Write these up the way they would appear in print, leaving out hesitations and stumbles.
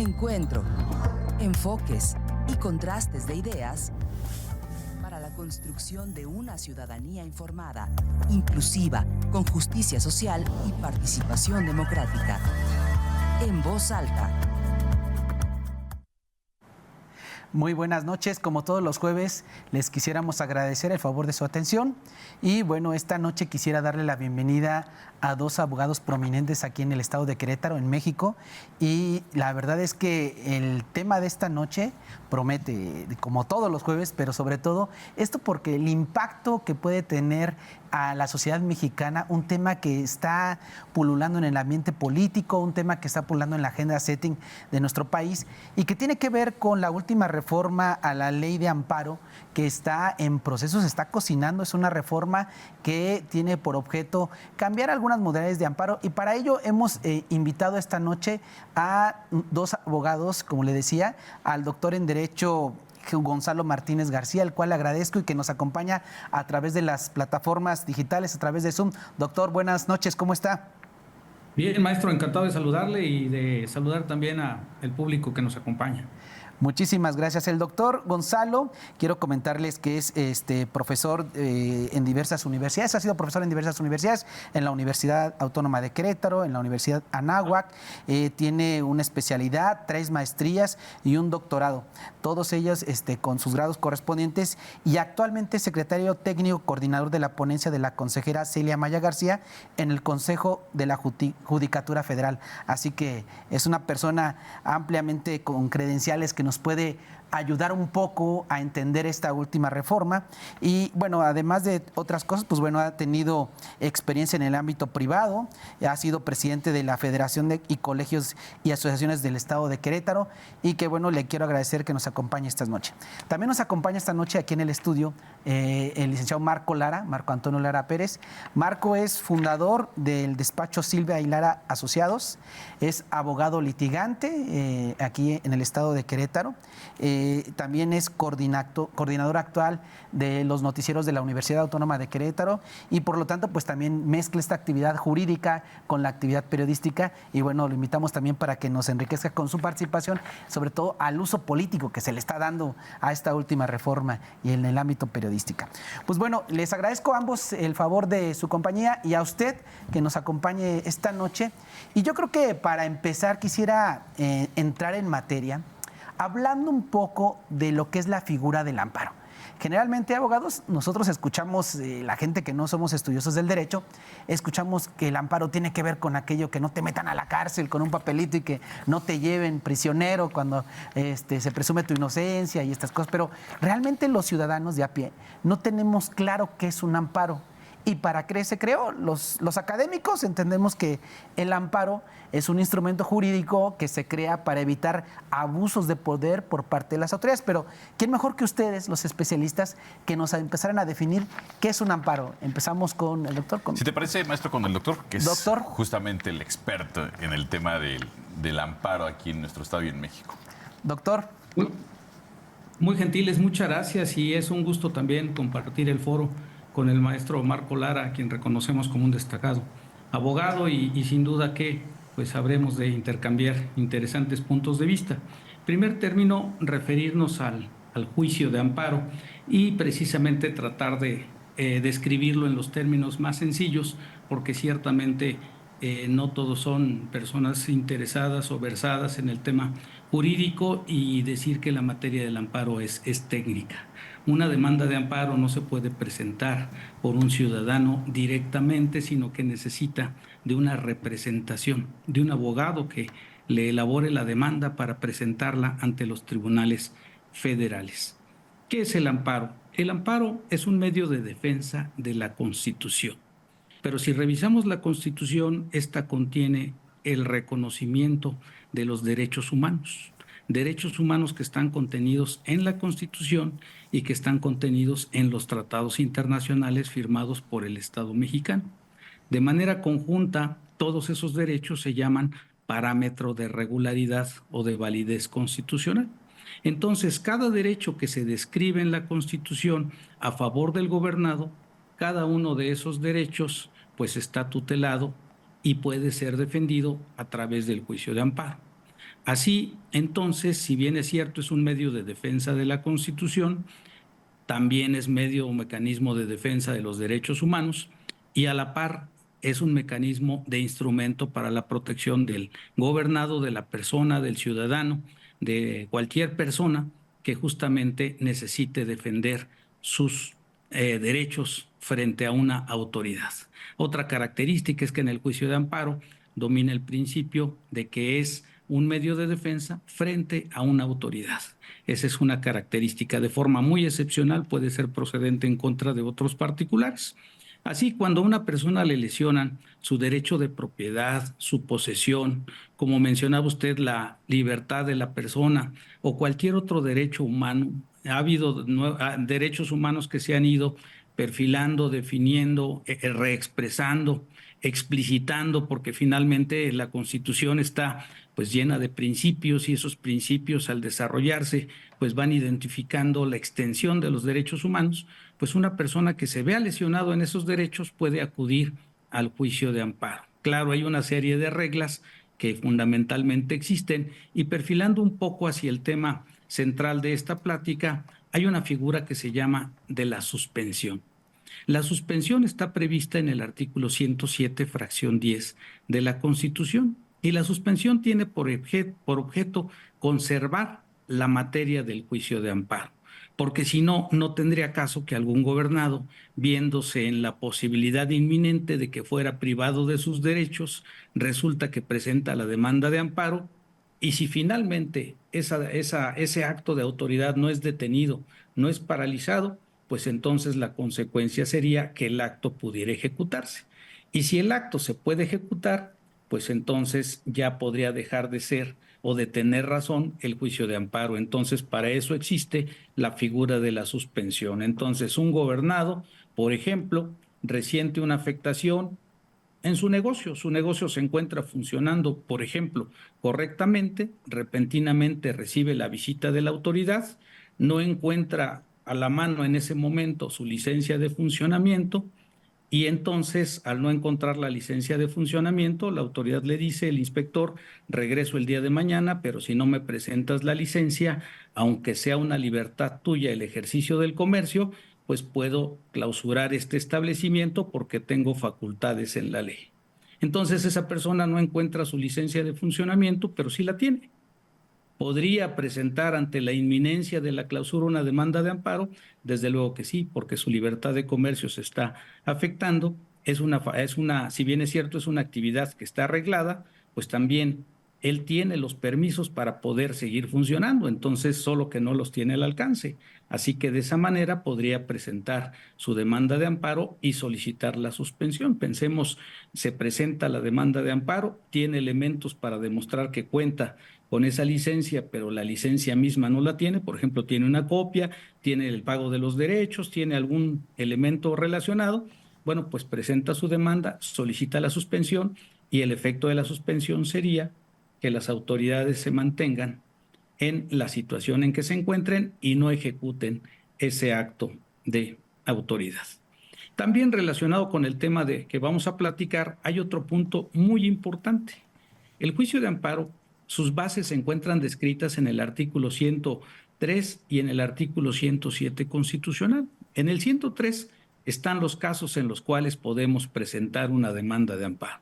Encuentro, enfoques y contrastes de ideas para la construcción de una ciudadanía informada, inclusiva, con justicia social y participación democrática. En voz alta. Muy buenas noches, como todos los jueves, les quisiéramos agradecer el favor de su atención y bueno, esta noche quisiera darle la bienvenida a dos abogados prominentes aquí en el estado de Querétaro, en México, y la verdad es que el tema de esta noche promete, como todos los jueves, pero sobre todo esto porque el impacto que puede tener a la sociedad mexicana, un tema que está pululando en el ambiente político, un tema que está pululando en la agenda setting de nuestro país y que tiene que ver con la última reforma a la ley de amparo que está en proceso, se está cocinando. Es una reforma que tiene por objeto cambiar algunas modalidades de amparo y para ello hemos invitado esta noche a dos abogados, como le decía, al doctor en Derecho Gonzalo Martínez García, al cual le agradezco y que nos acompaña a través de las plataformas digitales, a través de Zoom. Doctor, buenas noches, ¿cómo está? Bien, maestro, encantado de saludarle y de saludar también al público que nos acompaña. Muchísimas gracias. El doctor Gonzalo, quiero comentarles que es profesor en diversas universidades, ha sido profesor en diversas universidades, en la Universidad Autónoma de Querétaro, en la Universidad Anáhuac, tiene una especialidad, 3 maestrías y un doctorado, todos ellos con sus grados correspondientes, y actualmente es secretario técnico coordinador de la ponencia de la consejera Celia Maya García en el Consejo de la Judicatura Federal. Así que es una persona ampliamente con credenciales que nos puede ayudar un poco a entender esta última reforma. Y bueno, además de otras cosas, pues bueno, ha tenido experiencia en el ámbito privado, ha sido presidente de la Federación de Colegios y Asociaciones del Estado de Querétaro, y que bueno, le quiero agradecer que nos acompañe esta noche. También nos acompaña esta noche aquí en el estudio el licenciado Marco Antonio Lara Pérez. Marco es fundador del despacho Silva y Lara Asociados, es abogado litigante aquí en el estado de Querétaro. También es coordinador actual de los noticieros de la Universidad Autónoma de Querétaro y por lo tanto pues también mezcla esta actividad jurídica con la actividad periodística y bueno, lo invitamos también para que nos enriquezca con su participación, sobre todo al uso político que se le está dando a esta última reforma y en el ámbito periodístico. Pues bueno, les agradezco a ambos el favor de su compañía y a usted que nos acompañe esta noche, y yo creo que para empezar quisiera entrar en materia hablando un poco de lo que es la figura del amparo. Generalmente, abogados, nosotros escuchamos, la gente que no somos estudiosos del derecho, escuchamos que el amparo tiene que ver con aquello que no te metan a la cárcel con un papelito y que no te lleven prisionero cuando se presume tu inocencia y estas cosas, pero realmente los ciudadanos de a pie no tenemos claro qué es un amparo. Y para qué se creó, los académicos entendemos que el amparo es un instrumento jurídico que se crea para evitar abusos de poder por parte de las autoridades. Pero ¿quién mejor que ustedes, los especialistas, que nos empezaran a definir qué es un amparo? Empezamos con el doctor. Si te parece, maestro, con el doctor, que es justamente el experto en el tema del amparo aquí en nuestro estado y en México. Doctor. Muy gentiles, muchas gracias, y es un gusto también compartir el foro con el maestro Marco Lara, a quien reconocemos como un destacado abogado y sin duda que pues sabremos de intercambiar interesantes puntos de vista. Primer término, referirnos al juicio de amparo y precisamente tratar de describirlo en los términos más sencillos, porque ciertamente no todos son personas interesadas o versadas en el tema jurídico, y decir que la materia del amparo es técnica. Una demanda de amparo no se puede presentar por un ciudadano directamente, sino que necesita de una representación, de un abogado que le elabore la demanda para presentarla ante los tribunales federales. ¿Qué es el amparo? El amparo es un medio de defensa de la Constitución. Pero si revisamos la Constitución, esta contiene el reconocimiento de los derechos humanos que están contenidos en la Constitución y que están contenidos en los tratados internacionales firmados por el Estado mexicano. De manera conjunta, todos esos derechos se llaman parámetro de regularidad o de validez constitucional. Entonces, cada derecho que se describe en la Constitución a favor del gobernado, cada uno de esos derechos pues está tutelado y puede ser defendido a través del juicio de amparo. Así, entonces, si bien es cierto, es un medio de defensa de la Constitución, también es medio o mecanismo de defensa de los derechos humanos y a la par es un mecanismo de instrumento para la protección del gobernado, de la persona, del ciudadano, de cualquier persona que justamente necesite defender sus derechos frente a una autoridad. Otra característica es que en el juicio de amparo domina el principio de que es un medio de defensa frente a una autoridad. Esa es una característica. De forma muy excepcional puede ser procedente en contra de otros particulares. Así, cuando a una persona le lesionan su derecho de propiedad, su posesión, como mencionaba usted, la libertad de la persona o cualquier otro derecho humano, ha habido derechos humanos que se han ido perfilando, definiendo, reexpresando, explicitando, porque finalmente la Constitución está pues llena de principios y esos principios al desarrollarse pues van identificando la extensión de los derechos humanos, pues una persona que se vea lesionado en esos derechos puede acudir al juicio de amparo. Claro, hay una serie de reglas que fundamentalmente existen y perfilando un poco hacia el tema central de esta plática, hay una figura que se llama de la suspensión. La suspensión está prevista en el artículo 107, fracción 10 de la Constitución y la suspensión tiene por objeto conservar la materia del juicio de amparo, porque si no, no tendría caso que algún gobernado, viéndose en la posibilidad inminente de que fuera privado de sus derechos, resulta que presenta la demanda de amparo y si finalmente ese acto de autoridad no es detenido, no es paralizado, pues entonces la consecuencia sería que el acto pudiera ejecutarse. Y si el acto se puede ejecutar, pues entonces ya podría dejar de ser o de tener razón el juicio de amparo. Entonces, para eso existe la figura de la suspensión. Entonces, un gobernado, por ejemplo, resiente una afectación en su negocio se encuentra funcionando, por ejemplo, correctamente, repentinamente recibe la visita de la autoridad, no encuentra a la mano en ese momento su licencia de funcionamiento y entonces al no encontrar la licencia de funcionamiento, la autoridad le dice, el inspector, regreso el día de mañana, pero si no me presentas la licencia, aunque sea una libertad tuya el ejercicio del comercio, pues puedo clausurar este establecimiento porque tengo facultades en la ley. Entonces esa persona no encuentra su licencia de funcionamiento, pero sí la tiene. ¿Podría presentar ante la inminencia de la clausura una demanda de amparo? Desde luego que sí, porque su libertad de comercio se está afectando. Si bien es cierto, es una actividad que está arreglada, pues también él tiene los permisos para poder seguir funcionando, entonces solo que no los tiene al alcance. Así que de esa manera podría presentar su demanda de amparo y solicitar la suspensión. Pensemos, se presenta la demanda de amparo, tiene elementos para demostrar que cuenta con esa licencia, pero la licencia misma no la tiene, por ejemplo, tiene una copia, tiene el pago de los derechos, tiene algún elemento relacionado, bueno, pues presenta su demanda, solicita la suspensión y el efecto de la suspensión sería que las autoridades se mantengan en la situación en que se encuentren y no ejecuten ese acto de autoridad. También relacionado con el tema de que vamos a platicar, hay otro punto muy importante. El juicio de amparo, sus bases se encuentran descritas en el artículo 103 y en el artículo 107 constitucional. En el 103 están los casos en los cuales podemos presentar una demanda de amparo.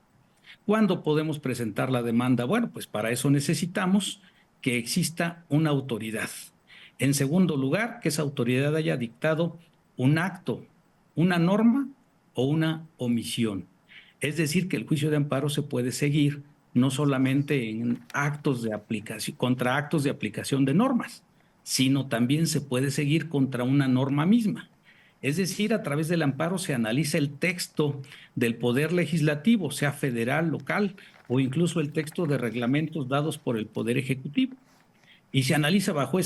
¿Cuándo podemos presentar la demanda? Bueno, pues para eso necesitamos que exista una autoridad. En segundo lugar, que esa autoridad haya dictado un acto, una norma o una omisión. Es decir, que el juicio de amparo se puede seguir no solamente en actos de aplicación, contra actos de aplicación de normas, sino también se puede seguir contra una norma misma. Es decir, a través del amparo se analiza el texto del Poder Legislativo, sea federal, local o incluso el texto de reglamentos dados por el Poder Ejecutivo. Y se analiza bajo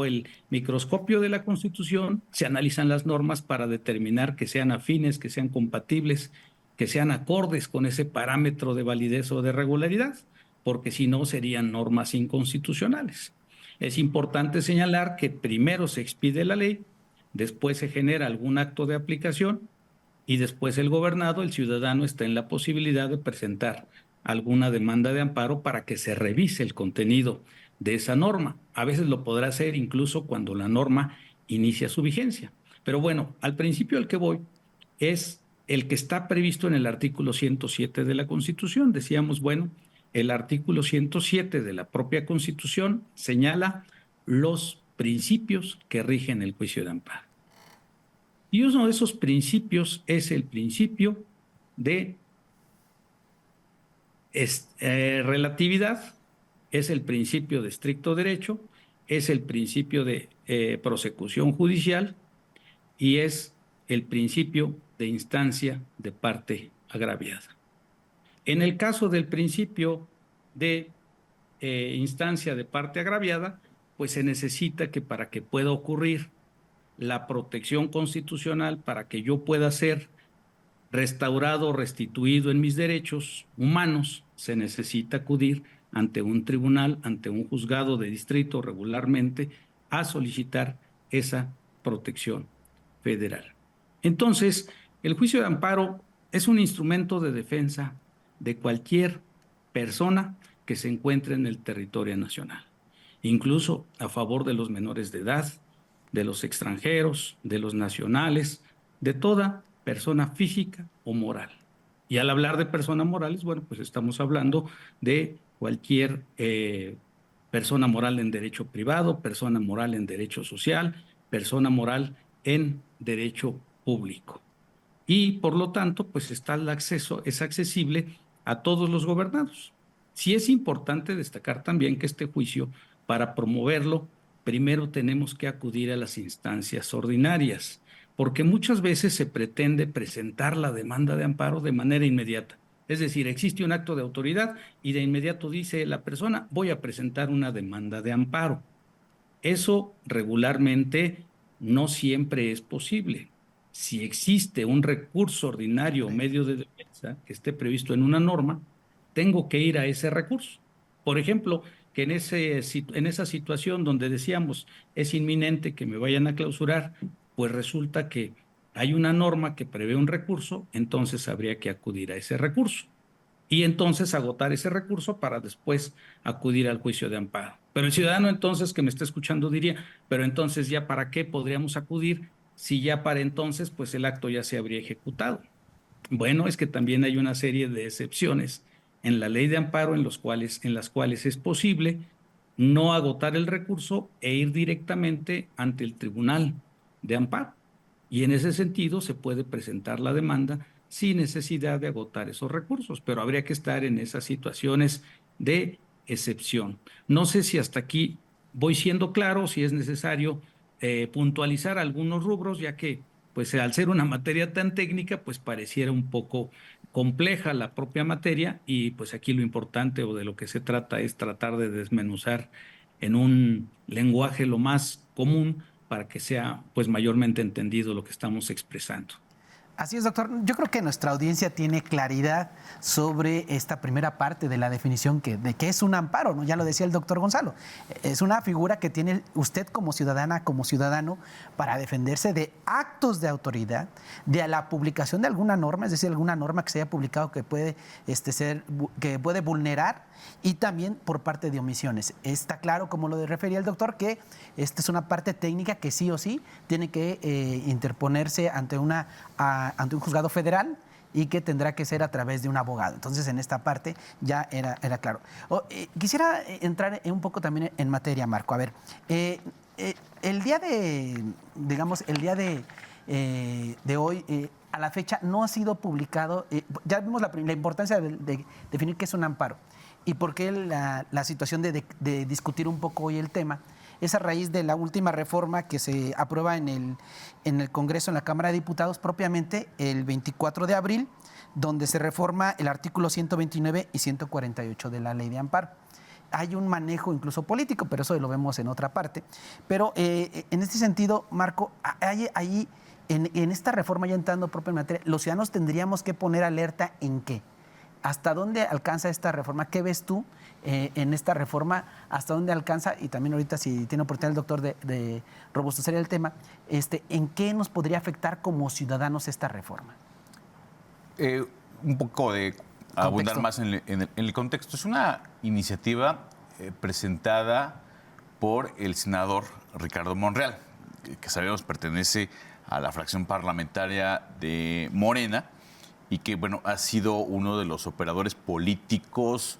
el microscopio de la Constitución, se analizan las normas para determinar que sean afines, que sean compatibles, que sean acordes con ese parámetro de validez o de regularidad, porque si no serían normas inconstitucionales. Es importante señalar que primero se expide la ley, después se genera algún acto de aplicación y después el gobernado, el ciudadano, está en la posibilidad de presentar alguna demanda de amparo para que se revise el contenido de esa norma. A veces lo podrá hacer incluso cuando la norma inicia su vigencia. Pero bueno, al principio al que voy es el que está previsto en el artículo 107 de la Constitución. Decíamos, bueno, el artículo 107 de la propia Constitución señala los principios que rigen el juicio de amparo. Y uno de esos principios es el principio de relatividad, es el principio de estricto derecho, es el principio de prosecución judicial y es el principio de instancia de parte agraviada. En el caso del principio de instancia de parte agraviada, pues se necesita que para que pueda ocurrir la protección constitucional, para que yo pueda ser restaurado, restituido en mis derechos humanos, se necesita acudir ante un tribunal, ante un juzgado de distrito regularmente, a solicitar esa protección federal. Entonces, el juicio de amparo es un instrumento de defensa de cualquier persona que se encuentre en el territorio nacional, incluso a favor de los menores de edad, de los extranjeros, de los nacionales, de toda persona física o moral. Y al hablar de personas morales, bueno, pues estamos hablando de cualquier persona moral en derecho privado, persona moral en derecho social, persona moral en derecho público. Y por lo tanto, pues está el acceso, es accesible a todos los gobernados. Sí es importante destacar también que este juicio, para promoverlo, primero tenemos que acudir a las instancias ordinarias, porque muchas veces se pretende presentar la demanda de amparo de manera inmediata. Es decir, existe un acto de autoridad y de inmediato dice la persona, voy a presentar una demanda de amparo. Eso regularmente no siempre es posible. Si existe un recurso ordinario o medio de defensa que esté previsto en una norma, tengo que ir a ese recurso. Por ejemplo, que en esa situación donde decíamos es inminente que me vayan a clausurar, pues resulta que hay una norma que prevé un recurso, entonces habría que acudir a ese recurso. Y entonces agotar ese recurso para después acudir al juicio de amparo. Pero el ciudadano entonces que me está escuchando diría, pero entonces ya para qué podríamos acudir si ya para entonces pues el acto ya se habría ejecutado. Bueno, es que también hay una serie de excepciones en la ley de amparo en las cuales es posible no agotar el recurso e ir directamente ante el tribunal de amparo. Y en ese sentido se puede presentar la demanda sin necesidad de agotar esos recursos, pero habría que estar en esas situaciones de excepción. No sé si hasta aquí voy siendo claro, si es necesario puntualizar algunos rubros, ya que pues al ser una materia tan técnica, pues pareciera un poco compleja la propia materia y pues aquí lo importante o de lo que se trata es tratar de desmenuzar en un lenguaje lo más común para que sea pues mayormente entendido lo que estamos expresando. Así es, doctor. Yo creo que nuestra audiencia tiene claridad sobre esta primera parte de la definición de qué es un amparo, ¿no? Ya lo decía el doctor Gonzalo. Es una figura que tiene usted como ciudadana, como ciudadano, para defenderse de actos de autoridad, de la publicación de alguna norma, es decir, alguna norma que se haya publicado que puede vulnerar, y también por parte de omisiones. Está claro, como lo refería el doctor, que esta es una parte técnica que sí o sí tiene que interponerse ante un juzgado federal y que tendrá que ser a través de un abogado. Entonces, en esta parte ya era claro. Quisiera entrar un poco también en materia, Marco. A ver, el día de hoy, a la fecha, no ha sido publicado, ya vimos la importancia de definir qué es un amparo y por qué la situación de discutir un poco hoy el tema. Es a raíz de la última reforma que se aprueba en el Congreso, en la Cámara de Diputados, propiamente el 24 de abril, donde se reforma el artículo 129 y 148 de la Ley de Amparo. Hay un manejo incluso político, pero eso lo vemos en otra parte. Pero en este sentido, Marco, ahí en esta reforma, ya entrando propio en materia, los ciudadanos tendríamos que poner alerta en qué. ¿Hasta dónde alcanza esta reforma? ¿Qué ves tú en esta reforma? ¿Hasta dónde alcanza? Y también ahorita, si tiene oportunidad el doctor de robustecer el tema, ¿en qué nos podría afectar como ciudadanos esta reforma? Un poco de abundar más en el contexto. Es una iniciativa presentada por el senador Ricardo Monreal, que sabemos pertenece a la fracción parlamentaria de Morena y que, bueno, ha sido uno de los operadores políticos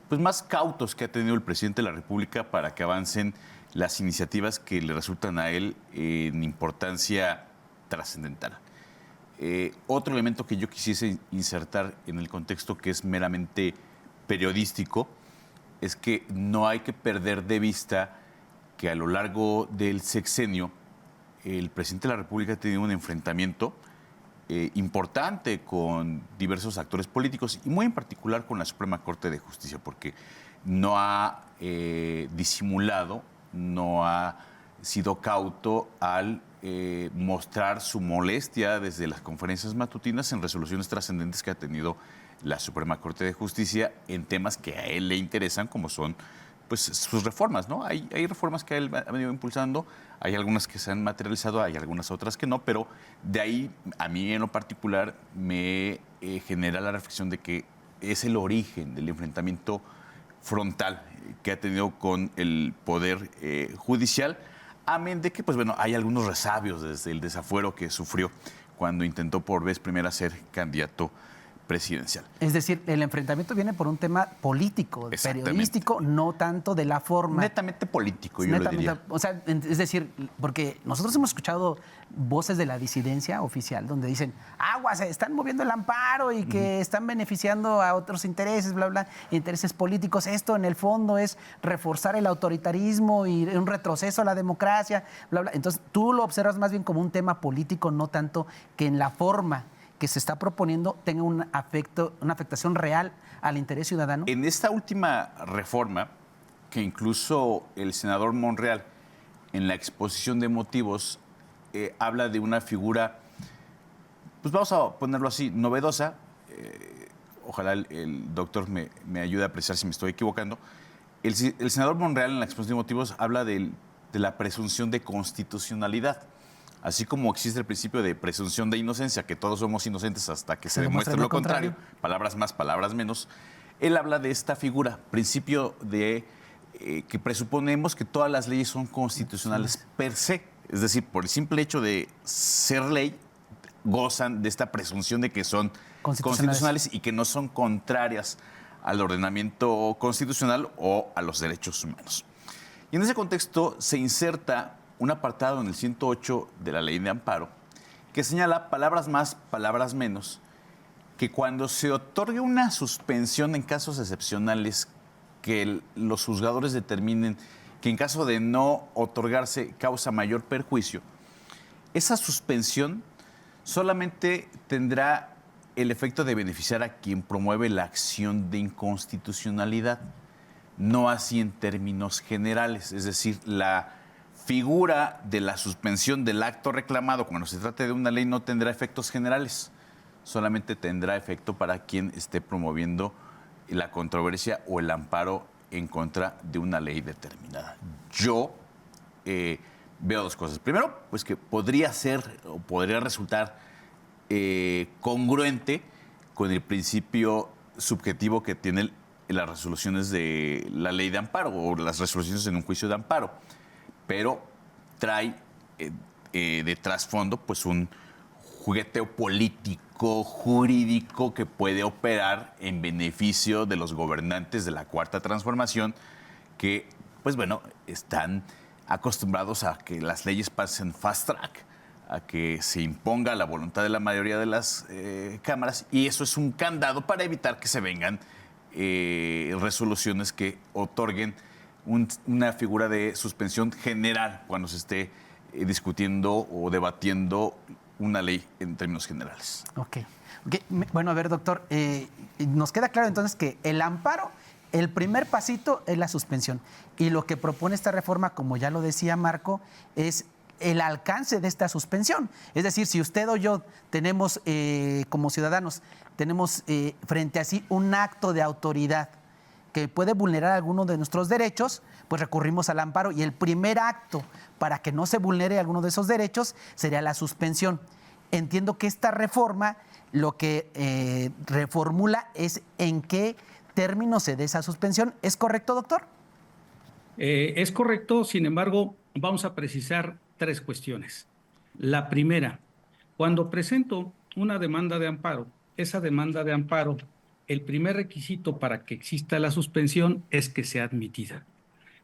pues más cautos que ha tenido el presidente de la República para que avancen las iniciativas que le resultan a él en importancia trascendental. Otro elemento que yo quisiese insertar en el contexto, que es meramente periodístico, es que no hay que perder de vista que a lo largo del sexenio el presidente de la República ha tenido un enfrentamiento importante con diversos actores políticos y muy en particular con la Suprema Corte de Justicia, porque no ha disimulado, no ha sido cauto al mostrar su molestia desde las conferencias matutinas en resoluciones trascendentes que ha tenido la Suprema Corte de Justicia en temas que a él le interesan, como son pues sus reformas, ¿no? Hay reformas que él ha venido impulsando, hay algunas que se han materializado, hay algunas otras que no, pero de ahí a mí en lo particular me genera la reflexión de que es el origen del enfrentamiento frontal que ha tenido con el Poder Judicial, amén de que, pues bueno, hay algunos resabios desde el desafuero que sufrió cuando intentó por vez primera ser candidato presidencial. Es decir, el enfrentamiento viene por un tema político, periodístico, no tanto de la forma. Netamente político, yo le diría. O sea, es decir, porque nosotros hemos escuchado voces de la disidencia oficial donde dicen, aguas, se están moviendo el amparo y que están beneficiando a otros intereses, bla, bla, intereses políticos. Esto en el fondo es reforzar el autoritarismo y un retroceso a la democracia, bla, bla. Entonces, tú lo observas más bien como un tema político, no tanto que en la forma que se está proponiendo tenga una afectación real al interés ciudadano. En esta última reforma, que incluso el senador Monreal, en la exposición de motivos, habla de una figura, pues vamos a ponerlo así, novedosa. Ojalá el doctor me ayude a apreciar si me estoy equivocando. El senador Monreal, en la exposición de motivos, habla de la presunción de constitucionalidad. Así como existe el principio de presunción de inocencia, que todos somos inocentes hasta que se demuestre lo contrario, palabras más, palabras menos, él habla de esta figura, principio de que presuponemos que todas las leyes son constitucionales per se, es decir, por el simple hecho de ser ley, gozan de esta presunción de que son constitucionales y que no son contrarias al ordenamiento constitucional o a los derechos humanos. Y en ese contexto se inserta un apartado en el 108 de la Ley de Amparo que señala, palabras más, palabras menos, que cuando se otorgue una suspensión en casos excepcionales que los juzgadores determinen que en caso de no otorgarse causa mayor perjuicio, esa suspensión solamente tendrá el efecto de beneficiar a quien promueve la acción de inconstitucionalidad, no así en términos generales, es decir, la figura de la suspensión del acto reclamado cuando se trate de una ley no tendrá efectos generales, solamente tendrá efecto para quien esté promoviendo la controversia o el amparo en contra de una ley determinada. Yo veo dos cosas. Primero, pues que podría ser o podría resultar congruente con el principio subjetivo que tienen las resoluciones de la ley de amparo o las resoluciones en un juicio de amparo, pero trae de trasfondo pues un jugueteo político, jurídico que puede operar en beneficio de los gobernantes de la Cuarta Transformación que, pues bueno, están acostumbrados a que las leyes pasen fast track, a que se imponga la voluntad de la mayoría de las cámaras, y eso es un candado para evitar que se vengan resoluciones que otorguen una figura de suspensión general cuando se esté discutiendo o debatiendo una ley en términos generales. Ok. Bueno, a ver, doctor, nos queda claro entonces que el amparo, el primer pasito es la suspensión. Y lo que propone esta reforma, como ya lo decía Marco, es el alcance de esta suspensión. Es decir, si usted o yo tenemos, como ciudadanos, tenemos frente a sí un acto de autoridad que puede vulnerar alguno de nuestros derechos, pues recurrimos al amparo y el primer acto para que no se vulnere alguno de esos derechos sería la suspensión. entiendo que esta reforma lo que reformula es en qué término se dé esa suspensión. ¿Es correcto, doctor? Es correcto, sin embargo, vamos a precisar 3 cuestiones. La primera, cuando presento una demanda de amparo, esa demanda de amparo, el primer requisito para que exista la suspensión es que sea admitida.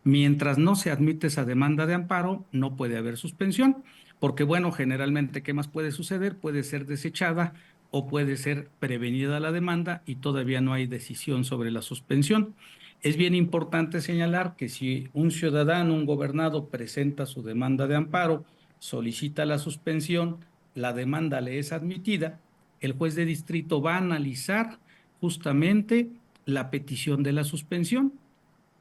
Mientras no se admite esa demanda de amparo, no puede haber suspensión, porque bueno, generalmente, ¿qué más puede suceder? Puede ser desechada o puede ser prevenida la demanda y todavía no hay decisión sobre la suspensión. Es bien importante señalar que si un ciudadano, un gobernado, presenta su demanda de amparo, solicita la suspensión, la demanda le es admitida, el juez de distrito va a analizar justamente la petición de la suspensión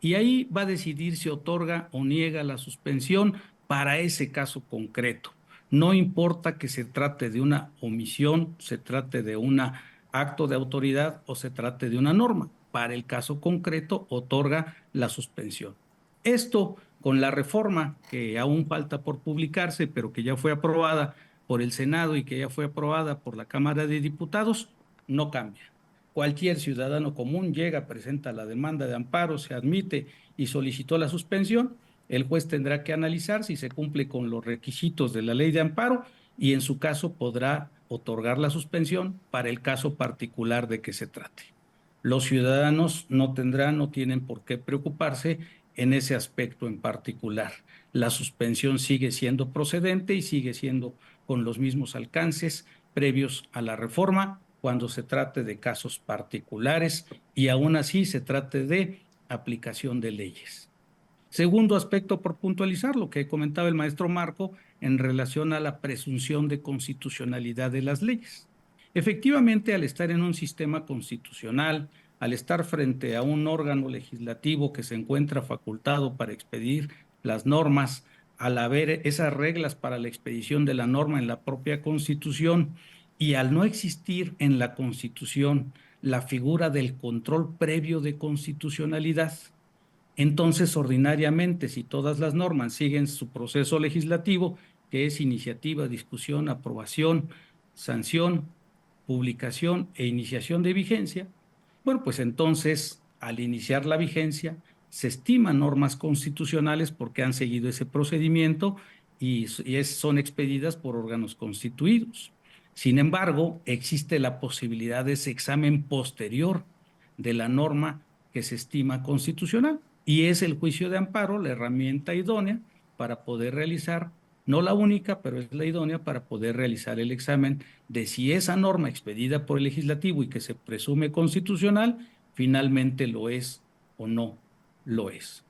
y ahí va a decidir si otorga o niega la suspensión para ese caso concreto. No importa que se trate de una omisión, se trate de un acto de autoridad o se trate de una norma. Para el caso concreto, otorga la suspensión. Esto, con la reforma que aún falta por publicarse, pero que ya fue aprobada por el Senado y que ya fue aprobada por la Cámara de Diputados, no cambia. Cualquier ciudadano común llega, presenta la demanda de amparo, se admite y solicitó la suspensión. El juez tendrá que analizar si se cumple con los requisitos de la ley de amparo y en su caso podrá otorgar la suspensión para el caso particular de que se trate. Los ciudadanos no tienen por qué preocuparse en ese aspecto en particular. La suspensión sigue siendo procedente y sigue siendo con los mismos alcances previos a la reforma cuando se trate de casos particulares y aún así se trate de aplicación de leyes. Segundo aspecto por puntualizar, lo que comentaba el maestro Marco en relación a la presunción de constitucionalidad de las leyes. Efectivamente, al estar en un sistema constitucional, al estar frente a un órgano legislativo que se encuentra facultado para expedir las normas, al haber esas reglas para la expedición de la norma en la propia Constitución y al no existir en la Constitución la figura del control previo de constitucionalidad, entonces ordinariamente, si todas las normas siguen su proceso legislativo, que es iniciativa, discusión, aprobación, sanción, publicación e iniciación de vigencia, bueno, pues entonces al iniciar la vigencia se estiman normas constitucionales porque han seguido ese procedimiento y son expedidas por órganos constituidos. Sin embargo, existe la posibilidad de ese examen posterior de la norma que se estima constitucional y es el juicio de amparo la herramienta idónea para poder realizar, no la única, pero es la idónea para poder realizar el examen de si esa norma expedida por el legislativo y que se presume constitucional finalmente lo es o no lo es.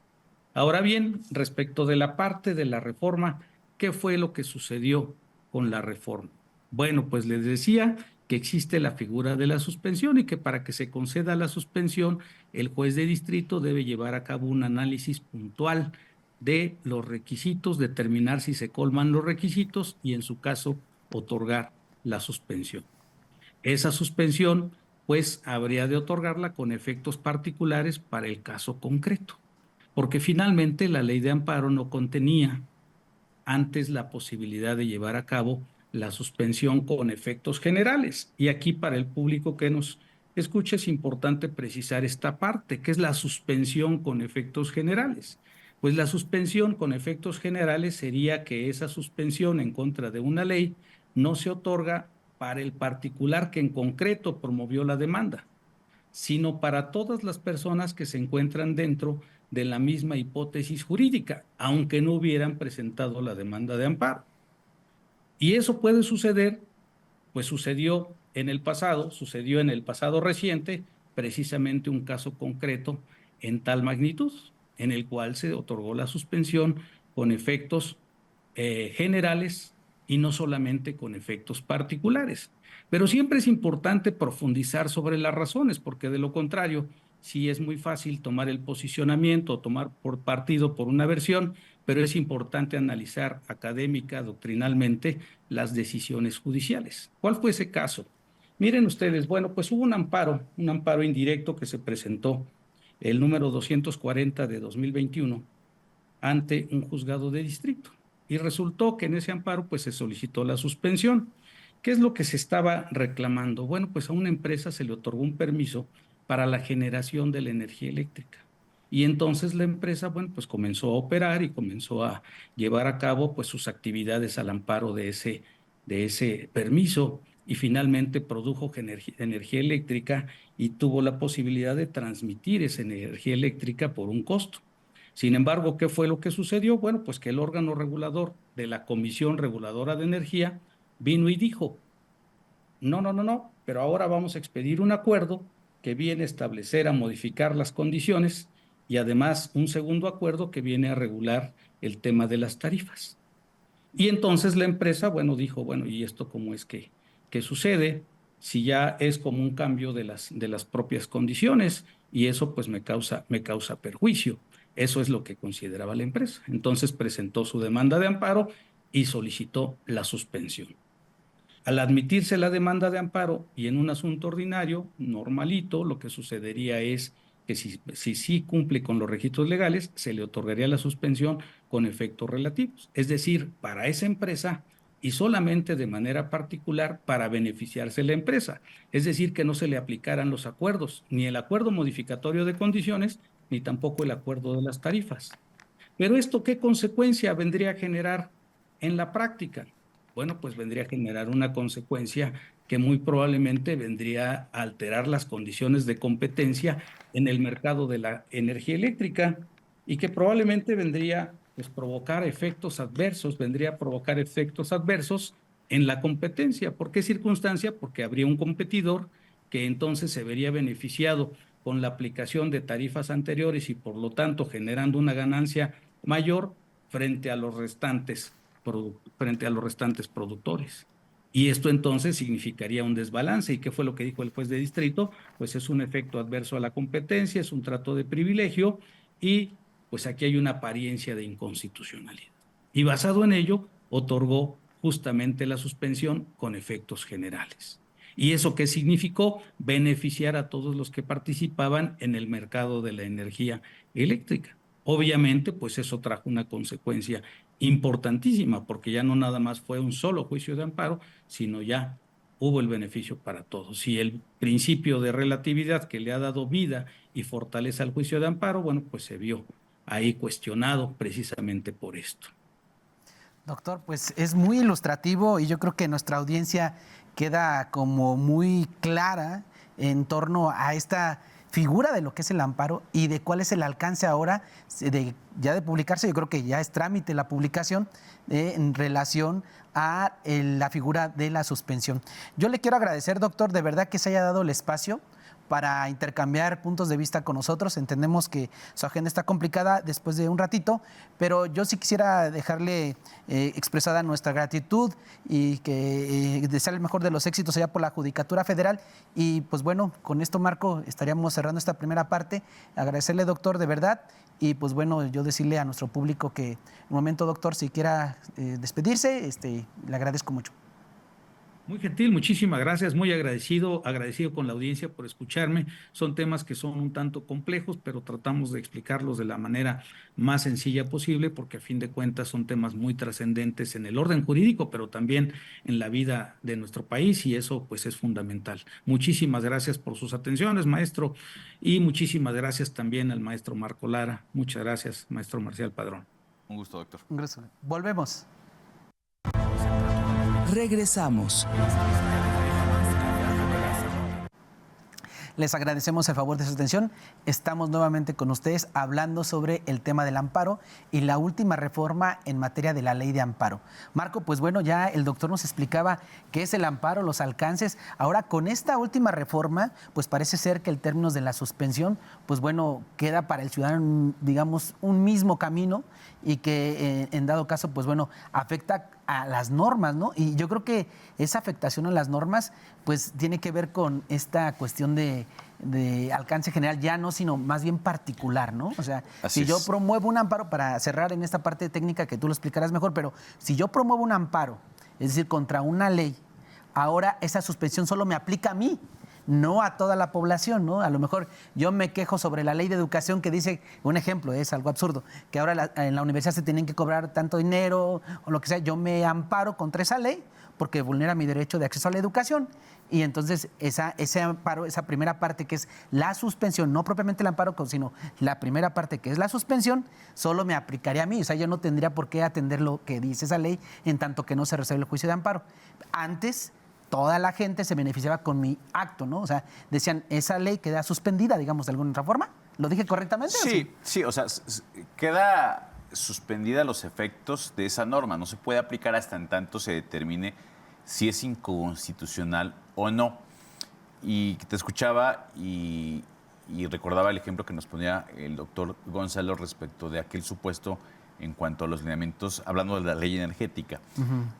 Ahora bien, respecto de la parte de la reforma, ¿qué fue lo que sucedió con la reforma? Bueno, pues les decía que existe la figura de la suspensión y que para que se conceda la suspensión, el juez de distrito debe llevar a cabo un análisis puntual de los requisitos, determinar si se colman los requisitos y en su caso otorgar la suspensión. Esa suspensión, pues, habría de otorgarla con efectos particulares para el caso concreto, porque finalmente la ley de amparo no contenía antes la posibilidad de llevar a cabo la suspensión con efectos generales. Y aquí para el público que nos escucha es importante precisar esta parte, que es la suspensión con efectos generales. Pues la suspensión con efectos generales sería que esa suspensión en contra de una ley no se otorga para el particular que en concreto promovió la demanda, sino para todas las personas que se encuentran dentro de la misma hipótesis jurídica, aunque no hubieran presentado la demanda de amparo. Y eso puede suceder, pues sucedió en el pasado reciente, precisamente un caso concreto en tal magnitud, en el cual se otorgó la suspensión con efectos generales y no solamente con efectos particulares. Pero siempre es importante profundizar sobre las razones, porque de lo contrario, sí es muy fácil tomar el posicionamiento o tomar por partido por una versión, pero es importante analizar académica, doctrinalmente, las decisiones judiciales. ¿Cuál fue ese caso? Miren ustedes, bueno, pues hubo un amparo indirecto que se presentó, el número 240 de 2021, ante un juzgado de distrito. Y resultó que en ese amparo pues se solicitó la suspensión. ¿Qué es lo que se estaba reclamando? Bueno, pues a una empresa se le otorgó un permiso para la generación de la energía eléctrica. Y entonces la empresa, bueno, pues comenzó a operar y comenzó a llevar a cabo pues sus actividades al amparo de ese permiso y finalmente produjo energía eléctrica y tuvo la posibilidad de transmitir esa energía eléctrica por un costo. Sin embargo, ¿qué fue lo que sucedió? Bueno, pues que el órgano regulador de la Comisión Reguladora de Energía vino y dijo, no, pero ahora vamos a expedir un acuerdo que viene a establecer, a modificar las condiciones y además un segundo acuerdo que viene a regular el tema de las tarifas. Y entonces la empresa, bueno, dijo, bueno, ¿y esto cómo es que sucede? Si ya es como un cambio de las propias condiciones y eso pues me causa perjuicio. Eso es lo que consideraba la empresa. Entonces presentó su demanda de amparo y solicitó la suspensión. Al admitirse la demanda de amparo y en un asunto ordinario, normalito, lo que sucedería es que si cumple con los requisitos legales, se le otorgaría la suspensión con efectos relativos. Es decir, para esa empresa y solamente de manera particular para beneficiarse la empresa. Es decir, que no se le aplicaran los acuerdos, ni el acuerdo modificatorio de condiciones, ni tampoco el acuerdo de las tarifas. Pero esto, ¿qué consecuencia vendría a generar en la práctica? Bueno, pues vendría a generar una consecuencia que muy probablemente vendría a alterar las condiciones de competencia en el mercado de la energía eléctrica y que probablemente vendría pues provocar efectos adversos, vendría a provocar efectos adversos en la competencia. ¿Por qué circunstancia? Porque habría un competidor que entonces se vería beneficiado con la aplicación de tarifas anteriores y por lo tanto generando una ganancia mayor frente a los restantes productores. Y esto entonces significaría un desbalance. ¿Y qué fue lo que dijo el juez de distrito? Pues es un efecto adverso a la competencia, es un trato de privilegio y pues aquí hay una apariencia de inconstitucionalidad. Y basado en ello, otorgó justamente la suspensión con efectos generales. ¿Y eso qué significó? Beneficiar a todos los que participaban en el mercado de la energía eléctrica. Obviamente, pues eso trajo una consecuencia importantísima, porque ya no nada más fue un solo juicio de amparo, sino ya hubo el beneficio para todos. Y el principio de relatividad que le ha dado vida y fortaleza al juicio de amparo, bueno, pues se vio ahí cuestionado precisamente por esto. Doctor, pues es muy ilustrativo y yo creo que nuestra audiencia queda como muy clara en torno a esta figura de lo que es el amparo y de cuál es el alcance ahora ya de publicarse. Yo creo que ya es trámite la publicación en relación a la figura de la suspensión. Yo le quiero agradecer, doctor, de verdad que se haya dado el espacio para intercambiar puntos de vista con nosotros. Entendemos que su agenda está complicada después de un ratito, pero yo sí quisiera dejarle expresada nuestra gratitud y que desear el mejor de los éxitos allá por la Judicatura Federal. Y pues bueno, con esto, Marco, estaríamos cerrando esta primera parte. Agradecerle, doctor, de verdad. Y pues bueno, yo decirle a nuestro público que en un momento, doctor, si quiera despedirse, le agradezco mucho. Muy gentil, muchísimas gracias, muy agradecido con la audiencia por escucharme. Son temas que son un tanto complejos, pero tratamos de explicarlos de la manera más sencilla posible, porque a fin de cuentas son temas muy trascendentes en el orden jurídico, pero también en la vida de nuestro país, y eso pues es fundamental. Muchísimas gracias por sus atenciones, maestro, y muchísimas gracias también al maestro Marco Lara. Muchas gracias, maestro Marcial Padrón. Un gusto, doctor. Un gusto. Volvemos. Regresamos. Les agradecemos el favor de su atención. Estamos nuevamente con ustedes hablando sobre el tema del amparo y la última reforma en materia de la ley de amparo. Marco, pues bueno, ya el doctor nos explicaba qué es el amparo, los alcances. Ahora, con esta última reforma, pues parece ser que el término de la suspensión, pues bueno, queda para el ciudadano, digamos, un mismo camino y que en dado caso, pues bueno, afecta a las normas, ¿no? Y yo creo que esa afectación a las normas, pues tiene que ver con esta cuestión de alcance general, ya no, sino más bien particular, ¿no? O sea, si yo promuevo un amparo, para cerrar en esta parte técnica que tú lo explicarás mejor, pero si yo promuevo un amparo, es decir, contra una ley, ahora esa suspensión solo me aplica a mí, no a toda la población, ¿no? A lo mejor yo me quejo sobre la ley de educación que dice, un ejemplo, es algo absurdo, que ahora en la universidad se tienen que cobrar tanto dinero o lo que sea. Yo me amparo contra esa ley porque vulnera mi derecho de acceso a la educación. Y entonces ese amparo, esa primera parte que es la suspensión, no propiamente el amparo, sino la primera parte que es la suspensión, solo me aplicaría a mí. O sea, yo no tendría por qué atender lo que dice esa ley en tanto que no se resuelve el juicio de amparo. Antes, toda la gente se beneficiaba con mi acto, ¿no? O sea, decían, esa ley queda suspendida, digamos, de alguna otra forma. ¿Lo dije correctamente? Sí, o sea, queda suspendida los efectos de esa norma. No se puede aplicar hasta en tanto se determine si es inconstitucional o no. Y te escuchaba y recordaba el ejemplo que nos ponía el doctor Gonzalo respecto de aquel supuesto en cuanto a los lineamientos, hablando de la ley energética.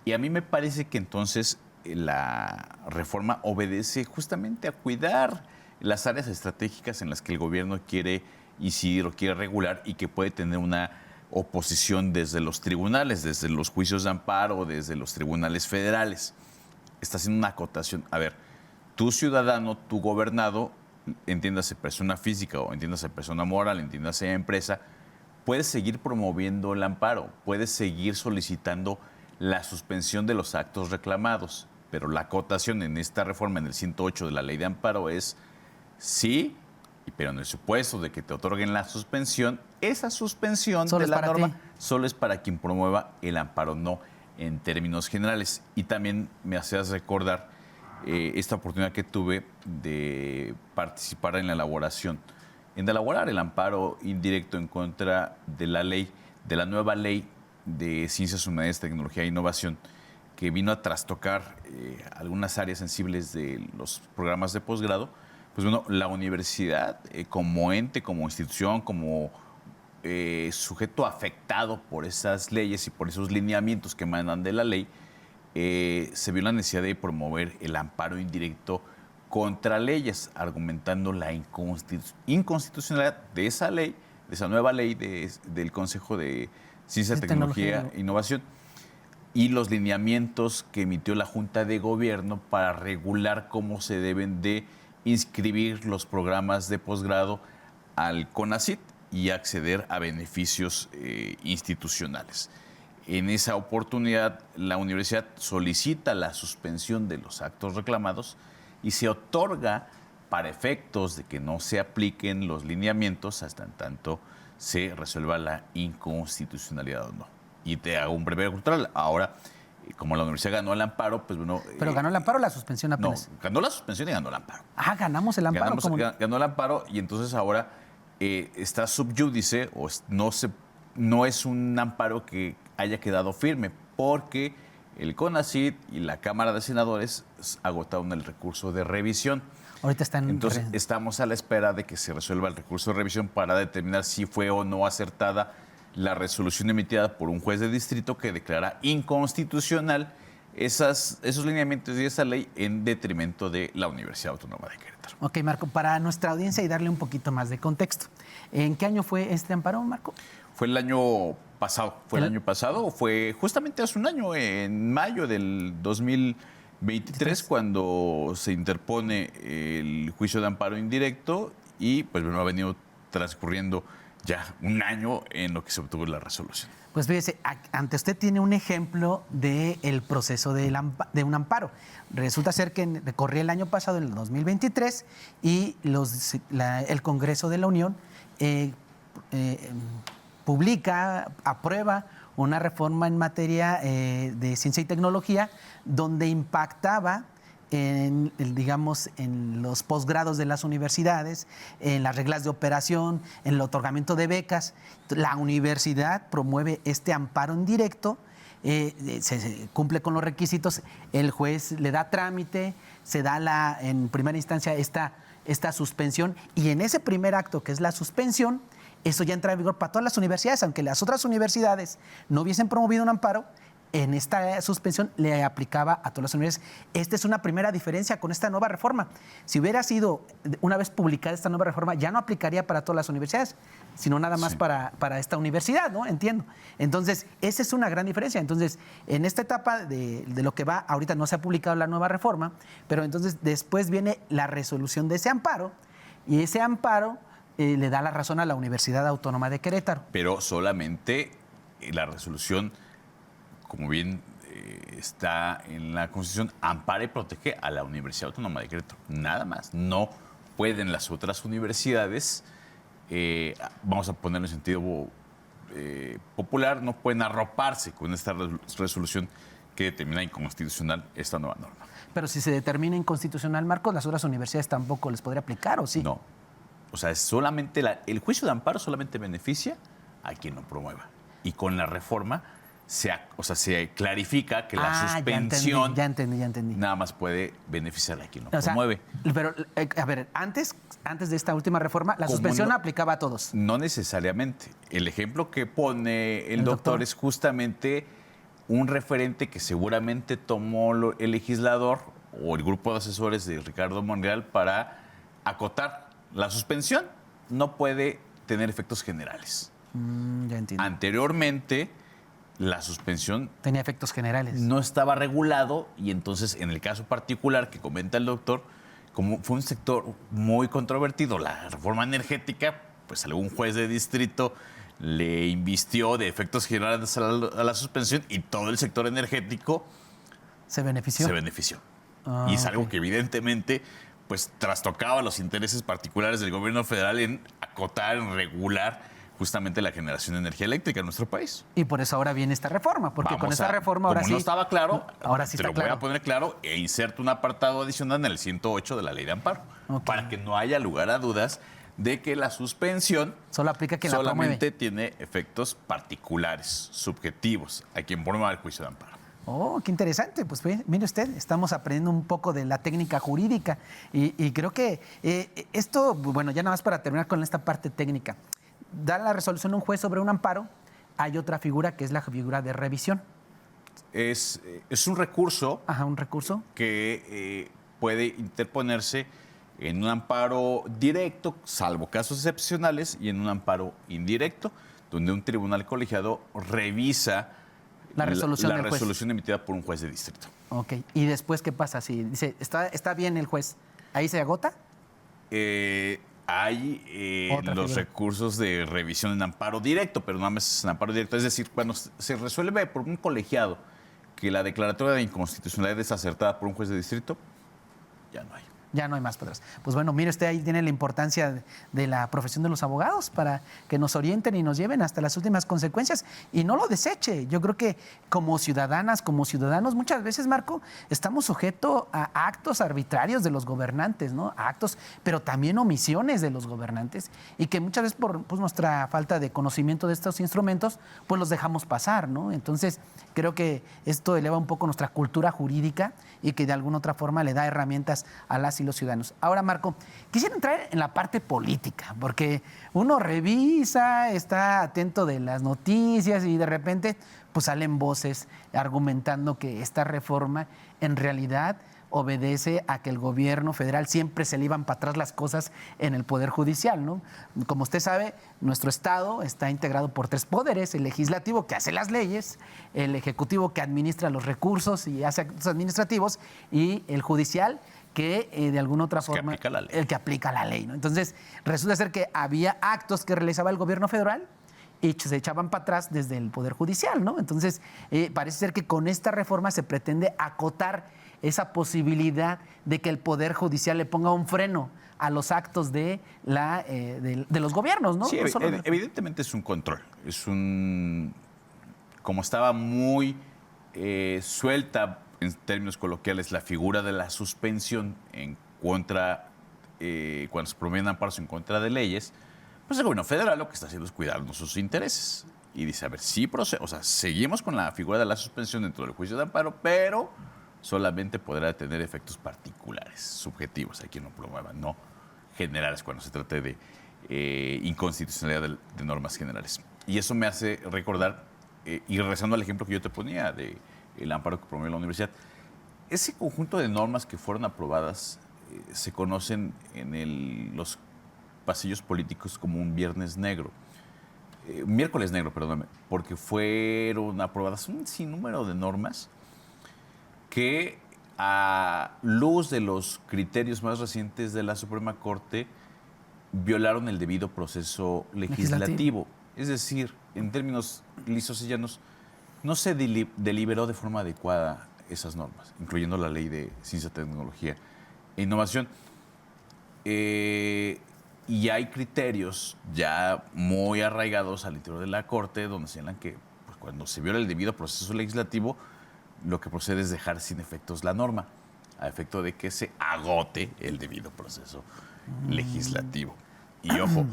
Y a mí me parece que entonces la reforma obedece justamente a cuidar las áreas estratégicas en las que el gobierno quiere incidir o quiere regular y que puede tener una oposición desde los tribunales, desde los juicios de amparo, desde los tribunales federales. Está haciendo una acotación. A ver, tu ciudadano, tu gobernado, entiéndase persona física o entiéndase persona moral, entiéndase empresa, puedes seguir promoviendo el amparo, puedes seguir solicitando la suspensión de los actos reclamados, pero la acotación en esta reforma, en el 108 de la ley de amparo, es sí, pero en el supuesto de que te otorguen la suspensión, esa suspensión de la norma solo es para quien promueva el amparo, no en términos generales. Y también me hacías recordar esta oportunidad que tuve de participar en la elaboración, en elaborar el amparo indirecto en contra de la ley, de la nueva ley de Ciencias Humanidades, Tecnología e Innovación, que vino a trastocar algunas áreas sensibles de los programas de posgrado. Pues bueno, la universidad como ente, como institución, como sujeto afectado por esas leyes y por esos lineamientos que emanan de la ley, se vio la necesidad de promover el amparo indirecto contra leyes, argumentando la inconstitucionalidad de esa ley, de esa nueva ley del Consejo de Ciencia, Tecnología e Innovación, y los lineamientos que emitió la Junta de Gobierno para regular cómo se deben de inscribir los programas de posgrado al CONACYT y acceder a beneficios institucionales. En esa oportunidad, la universidad solicita la suspensión de los actos reclamados y se otorga para efectos de que no se apliquen los lineamientos hasta en tanto se resuelva la inconstitucionalidad o no. Y te hago un breve cultural. Ahora, como la universidad ganó el amparo, pues bueno... ¿Pero ganó el amparo o la suspensión apenas? No, ganó la suspensión y ganó el amparo. Ah, ganamos el amparo. Ganó el amparo y entonces ahora está subyúdice o no es un amparo que haya quedado firme porque el CONACYT y la Cámara de Senadores agotaron el recurso de revisión. Ahorita están... Entonces estamos a la espera de que se resuelva el recurso de revisión para determinar si fue o no acertada la resolución emitida por un juez de distrito que declara inconstitucional esos lineamientos y esa ley en detrimento de la Universidad Autónoma de Querétaro. Ok, Marco, para nuestra audiencia y darle un poquito más de contexto. ¿En qué año fue este amparo, Marco? Fue el año pasado. Fue justamente hace un año, en mayo del 2023, cuando se interpone el juicio de amparo indirecto y pues bueno, ha venido transcurriendo ya un año en lo que se obtuvo la resolución. Pues fíjese, ante usted tiene un ejemplo del proceso de un amparo. Resulta ser que corría el año pasado, en el 2023, y el Congreso de la Unión aprueba una reforma en materia de ciencia y tecnología donde impactaba en los posgrados de las universidades, en las reglas de operación, en el otorgamiento de becas. La universidad promueve este amparo en directo, se cumple con los requisitos, el juez le da trámite, se da en primera instancia esta suspensión, y en ese primer acto, que es la suspensión, eso ya entra en vigor para todas las universidades, aunque las otras universidades no hubiesen promovido un amparo. en esta suspensión le aplicaba a todas las universidades. Esta es una primera diferencia con esta nueva reforma. Si hubiera sido, una vez publicada esta nueva reforma, ya no aplicaría para todas las universidades, sino nada más para esta universidad, ¿no? Entiendo. Entonces, esa es una gran diferencia. Entonces, en esta etapa de lo que va, ahorita no se ha publicado la nueva reforma, pero entonces después viene la resolución de ese amparo, y ese amparo le da la razón a la Universidad Autónoma de Querétaro. Pero solamente la resolución, como bien está en la Constitución, ampara y protege a la Universidad Autónoma de Querétaro. Nada más. No pueden las otras universidades, vamos a ponerlo en sentido popular, no pueden arroparse con esta resolución que determina inconstitucional esta nueva norma. Pero si se determina inconstitucional, Marcos, las otras universidades tampoco les podría aplicar, ¿o sí? No. O sea, es solamente el juicio de amparo solamente beneficia a quien lo promueva. Y con la reforma se clarifica que la suspensión ya entendí. nada más puede beneficiar a quien lo O sea, promueve. Pero, a ver, antes de esta última reforma, la suspensión aplicaba a todos. No necesariamente. El ejemplo que pone el doctor es justamente un referente que seguramente tomó el legislador o el grupo de asesores de Ricardo Monreal para acotar. La suspensión no puede tener efectos generales. Ya entiendo. Anteriormente, la suspensión tenía efectos generales. No estaba regulado y entonces, en el caso particular que comenta el doctor, como fue un sector muy controvertido, la reforma energética, pues algún juez de distrito le invistió de efectos generales a la suspensión y todo el sector energético se benefició. Y es algo que evidentemente pues trastocaba los intereses particulares del gobierno federal en acotar, en regular justamente la generación de energía eléctrica en nuestro país. Y por eso ahora viene esta reforma, porque con esta reforma ahora sí... Como no estaba claro, ahora sí te está lo claro. voy a poner claro e inserto un apartado adicional en el 108 de la Ley de Amparo, para que no haya lugar a dudas de que la suspensión solo aplica a quien la promueve. Solamente tiene efectos particulares, subjetivos, a quien promueva el juicio de amparo. Oh, qué interesante. Pues mire usted, estamos aprendiendo un poco de la técnica jurídica y creo que esto, bueno, ya nada más para terminar con esta parte técnica. Da la resolución un juez sobre un amparo, hay otra figura que es la figura de revisión. Es un recurso. Ajá, un recurso. Que puede interponerse en un amparo directo, salvo casos excepcionales, y en un amparo indirecto, donde un tribunal colegiado revisa la resolución emitida por un juez de distrito. Ok. ¿Y después qué pasa? Si dice, está bien el juez, ¿ahí se agota? Hay los recursos de revisión en amparo directo, pero nada más es en amparo directo. Es decir, cuando se resuelve por un colegiado que la declaratoria de inconstitucionalidad es acertada por un juez de distrito, ya no hay. Ya no hay más pruebas. Pues bueno, mire usted, ahí tiene la importancia de la profesión de los abogados para que nos orienten y nos lleven hasta las últimas consecuencias y no lo deseche. Yo creo que como ciudadanas, como ciudadanos, muchas veces, Marco, estamos sujetos a actos arbitrarios de los gobernantes, ¿no? A actos, pero también omisiones de los gobernantes y que muchas veces por nuestra falta de conocimiento de estos instrumentos, pues los dejamos pasar, ¿no? Entonces, creo que esto eleva un poco nuestra cultura jurídica y que de alguna otra forma le da herramientas a las y los ciudadanos. Ahora, Marco, quisiera entrar en la parte política, porque uno revisa, está atento de las noticias y de repente pues salen voces argumentando que esta reforma en realidad obedece a que el gobierno federal siempre se le iban para atrás las cosas en el Poder Judicial, ¿no? Como usted sabe, nuestro Estado está integrado por 3 poderes: el legislativo, que hace las leyes, el ejecutivo, que administra los recursos y hace actos administrativos, y el judicial, que de alguna otra forma el que aplica la ley, ¿no? Entonces, resulta ser que había actos que realizaba el gobierno federal y se echaban para atrás desde el Poder Judicial, ¿no? Entonces, parece ser que con esta reforma se pretende acotar esa posibilidad de que el Poder Judicial le ponga un freno a los actos de los gobiernos, ¿no? Sí, evidentemente es un control. Como estaba muy suelta en términos coloquiales la figura de la suspensión en contra, cuando se promueven amparos en contra de leyes, pues el gobierno federal lo que está haciendo es cuidarnos sus intereses. Y dice, a ver, sí, seguimos con la figura de la suspensión dentro del juicio de amparo, pero solamente podrá tener efectos particulares, subjetivos, a quien lo promueva, no generales, cuando se trate de inconstitucionalidad de normas generales. Y eso me hace recordar y regresando al ejemplo que yo te ponía del amparo que promovió la universidad, ese conjunto de normas que fueron aprobadas se conocen en los pasillos políticos como un viernes negro. Un miércoles negro, perdóname, porque fueron aprobadas un sinnúmero de normas que, a luz de los criterios más recientes de la Suprema Corte, violaron el debido proceso legislativo. Es decir, en términos lisos y llanos, no se deliberó de forma adecuada esas normas, incluyendo la Ley de Ciencia, Tecnología e Innovación. Y hay criterios ya muy arraigados al interior de la Corte donde señalan que pues, cuando se viola el debido proceso legislativo, lo que procede es dejar sin efectos la norma, a efecto de que se agote el debido proceso legislativo. Y ojo,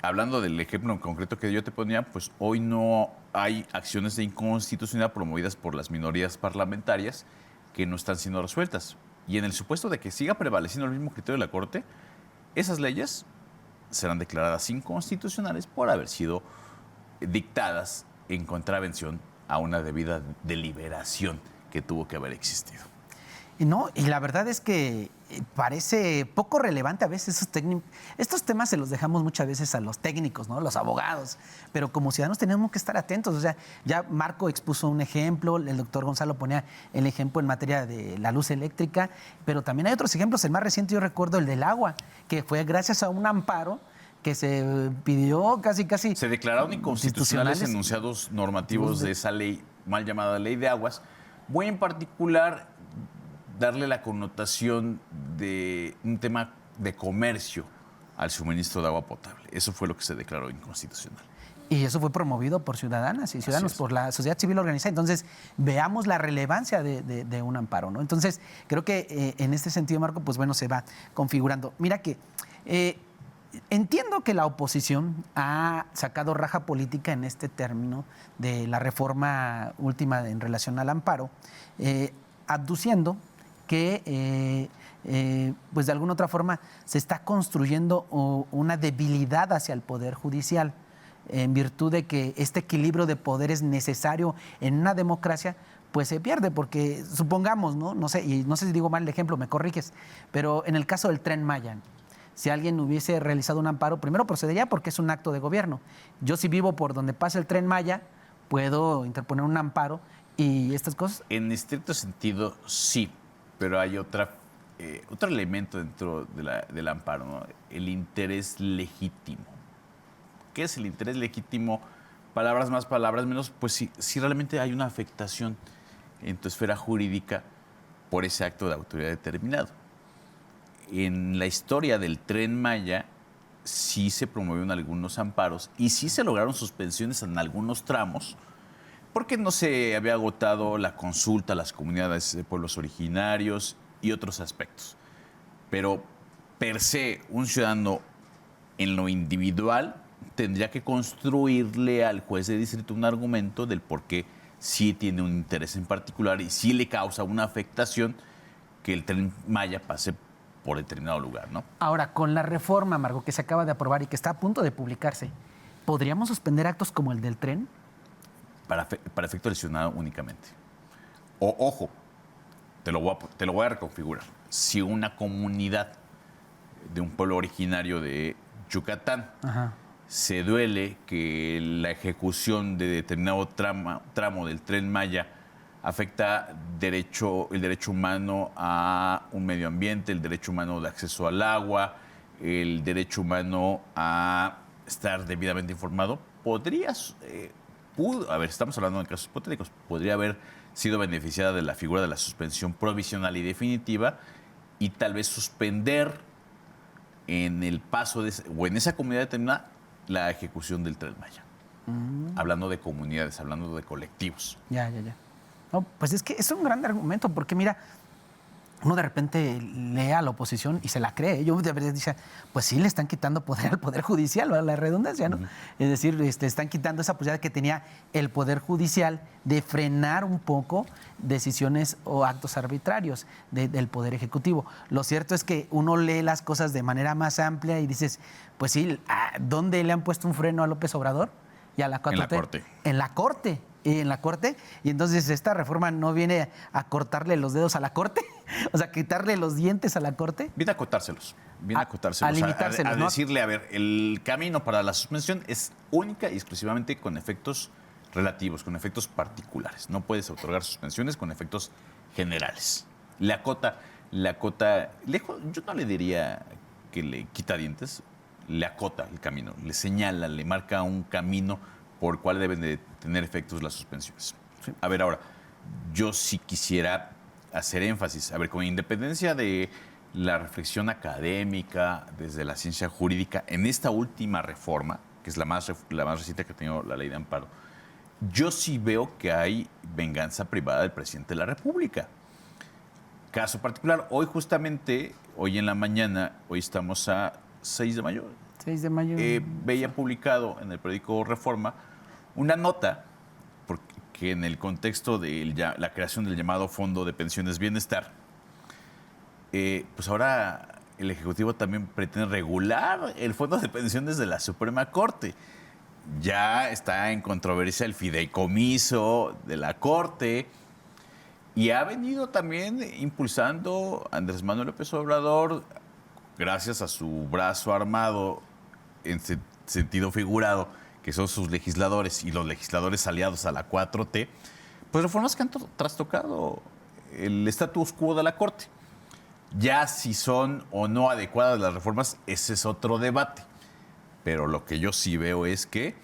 hablando del ejemplo en concreto que yo te ponía, pues hoy no hay acciones de inconstitucionalidad promovidas por las minorías parlamentarias que no están siendo resueltas. Y en el supuesto de que siga prevaleciendo el mismo criterio de la Corte, esas leyes serán declaradas inconstitucionales por haber sido dictadas en contravención a una debida deliberación que tuvo que haber existido. Y la verdad es que parece poco relevante a veces estos temas se los dejamos muchas veces a los técnicos, ¿no? Los abogados, pero como ciudadanos tenemos que estar atentos. O sea, ya Marco expuso un ejemplo, el doctor Gonzalo ponía el ejemplo en materia de la luz eléctrica, pero también hay otros ejemplos. El más reciente yo recuerdo el del agua, que fue gracias a un amparo que se pidió casi... Se declararon inconstitucionales enunciados normativos de esa ley, mal llamada Ley de Aguas, muy en particular darle la connotación de un tema de comercio al suministro de agua potable. Eso fue lo que se declaró inconstitucional. Y eso fue promovido por ciudadanas y ciudadanos, por la sociedad civil organizada. Entonces, veamos la relevancia de un amparo, ¿no? Entonces, creo que en este sentido, Marco, pues bueno, se va configurando. Mira que entiendo que la oposición ha sacado raja política en este término de la reforma última en relación al amparo, abduciendo que pues de alguna otra forma se está construyendo una debilidad hacia el Poder Judicial en virtud de que este equilibrio de poderes necesario en una democracia pues se pierde, porque supongamos, no sé, y no sé si digo mal el ejemplo, me corriges, pero en el caso del Tren Maya, si alguien hubiese realizado un amparo, primero procedería porque es un acto de gobierno. Yo, si vivo por donde pasa el Tren Maya, puedo interponer un amparo y estas cosas. En estricto sentido, sí, pero hay otro elemento dentro del amparo, ¿no? El interés legítimo. ¿Qué es el interés legítimo? Palabras más, palabras menos. Pues si realmente hay una afectación en tu esfera jurídica por ese acto de autoridad determinado. En la historia del Tren Maya sí se promovieron algunos amparos y sí se lograron suspensiones en algunos tramos porque no se había agotado la consulta a las comunidades de pueblos originarios y otros aspectos. Pero per se, un ciudadano en lo individual tendría que construirle al juez de distrito un argumento del por qué sí tiene un interés en particular y sí le causa una afectación que el Tren Maya pase por determinado lugar, ¿no? Ahora, con la reforma, Margo, que se acaba de aprobar y que está a punto de publicarse, ¿podríamos suspender actos como el del tren? Para efecto lesionado únicamente. Ojo, te lo voy a reconfigurar. Si una comunidad de un pueblo originario de Yucatán se duele que la ejecución de determinado tramo del Tren Maya afecta el derecho humano a un medio ambiente, el derecho humano de acceso al agua, el derecho humano a estar debidamente informado, estamos hablando de casos hipotéticos, podría haber sido beneficiada de la figura de la suspensión provisional y definitiva y tal vez suspender en el paso o en esa comunidad determinada la ejecución del Tren Maya. Hablando de comunidades, hablando de colectivos. Ya. No, pues es que es un gran argumento, porque mira, uno de repente lee a la oposición y se la cree. Yo de verdad decía, pues sí, le están quitando poder al Poder Judicial, ¿verdad? La redundancia, ¿no? Es decir, están quitando esa posibilidad que tenía el Poder Judicial de frenar un poco decisiones o actos arbitrarios del Poder Ejecutivo. Lo cierto es que uno lee las cosas de manera más amplia y dices, pues sí, ¿dónde le han puesto un freno a López Obrador y a la 4T? En la Corte. En la Corte. en la Corte, y entonces esta reforma no viene a cortarle los dedos a la Corte, o sea, quitarle los dientes a la Corte. Viene a acotárselos. Viene a acotárselos. A limitárselos, a ¿no? decirle, a ver, el camino para la suspensión es única y exclusivamente con efectos relativos, con efectos particulares. No puedes otorgar suspensiones con efectos generales. Le acota, lejos, yo no le diría que le quita dientes, le acota el camino, le señala, le marca un camino por el cual deben de tener efectos las suspensiones. Sí. A ver, ahora, yo sí quisiera hacer énfasis, a ver, con independencia de la reflexión académica, desde la ciencia jurídica, en esta última reforma, que es la más reciente que ha tenido la ley de amparo, yo sí veo que hay venganza privada del presidente de la República. Caso particular, hoy justamente, hoy en la mañana, hoy estamos a 6 de mayo. 6 de mayo. Veía publicado en el periódico Reforma una nota, porque en el contexto de la creación del llamado Fondo de Pensiones Bienestar, pues ahora el Ejecutivo también pretende regular el Fondo de Pensiones de la Suprema Corte. Ya está en controversia el fideicomiso de la Corte y ha venido también impulsando Andrés Manuel López Obrador, gracias a su brazo armado en sentido figurado, que son sus legisladores y los legisladores aliados a la 4T, pues reformas que han trastocado el status quo de la Corte. Ya si son o no adecuadas las reformas, ese es otro debate. Pero lo que yo sí veo es que